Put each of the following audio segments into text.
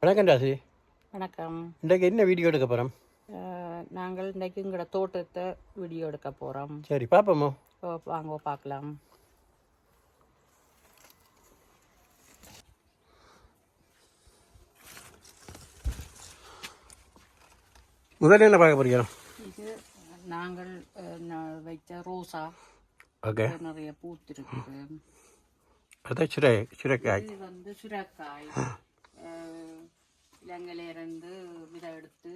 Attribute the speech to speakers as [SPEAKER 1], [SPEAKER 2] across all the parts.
[SPEAKER 1] வணக்கம் ராசி.
[SPEAKER 2] வணக்கம்.
[SPEAKER 1] இன்றைக்கு என்ன வீடியோ எடுக்க போகிறோம்?
[SPEAKER 2] நாங்கள் இன்றைக்கு எங்களோட தோட்டத்தை வீடியோ எடுக்க போகிறோம்.
[SPEAKER 1] சரி பார்ப்போமோ?
[SPEAKER 2] வாங்க பார்க்கலாம்.
[SPEAKER 1] முதல்ல என்ன பார்க்க போறீங்க?
[SPEAKER 2] இது நாங்கள் வைத்த ரோசா.
[SPEAKER 1] ஓகே.
[SPEAKER 2] நிறைய பூத்திருக்கு.
[SPEAKER 1] அதான் சுரைக்காய்.
[SPEAKER 2] இது வந்து சுரைக்காய். இலங்கையிலேருந்து விதை எடுத்து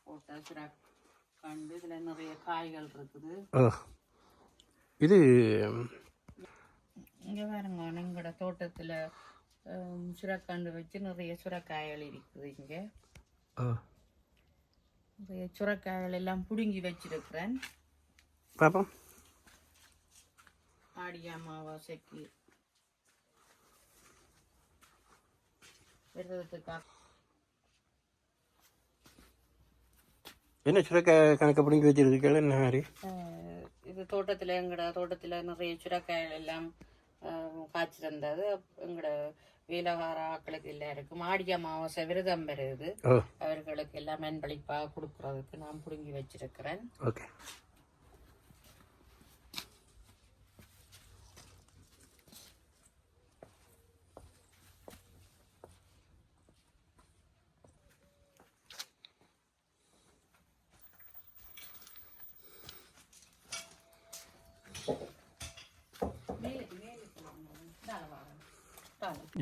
[SPEAKER 2] போட்ட சுரைக்காண்டு. இதில் நிறைய காய்கள் இருக்குது.
[SPEAKER 1] இது
[SPEAKER 2] இங்கே பாருங்க, எங்களோட தோட்டத்தில் சுரைக்காண்டு வச்சு நிறைய சுரைக்காய்கள் இருக்குது. இங்கே நிறைய சுரைக்காய்கள் எல்லாம் பிடுங்கி வச்சிருக்கிறேன்.
[SPEAKER 1] பாப்போம்.
[SPEAKER 2] ஆடி அமாவாசைக்கு விரதத்துக்காக.
[SPEAKER 1] என்ன சுரைக்காய் கணக்கு பிடிங்கி வச்சிருக்கீங்க? என்ன மாதிரி
[SPEAKER 2] இது தோட்டத்தில் எங்களோட தோட்டத்தில் நிறைய சுரைக்காய்கள் எல்லாம் காய்ச்சிருந்தது. எங்களோட வேலைக்கார ஆக்களுக்கு எல்லாருக்கும் ஆடி அமாவாசை விரதம் பெறுது. அவர்களுக்கு எல்லாம் அன்பளிப்பாக கொடுக்கறதுக்கு நான் பிடுங்கி வச்சிருக்கிறேன்.
[SPEAKER 1] ஓகே.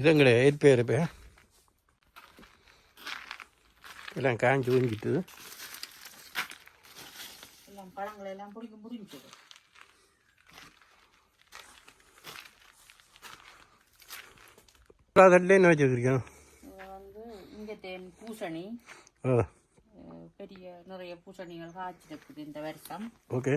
[SPEAKER 1] இதுங்களே ஏற்பேர் எல்லாம் காஞ்சி ஊஞ்சிட்டு
[SPEAKER 2] எல்லாம் பழங்களை எல்லாம் முடிஞ்சது.
[SPEAKER 1] என்ன வச்சுருக்கோம்?
[SPEAKER 2] வந்து இங்கே தேன் பூசணி, பெரிய நிறைய பூசணிகள் காய்ச்சிருக்குது இந்த வருஷம்.
[SPEAKER 1] ஓகே.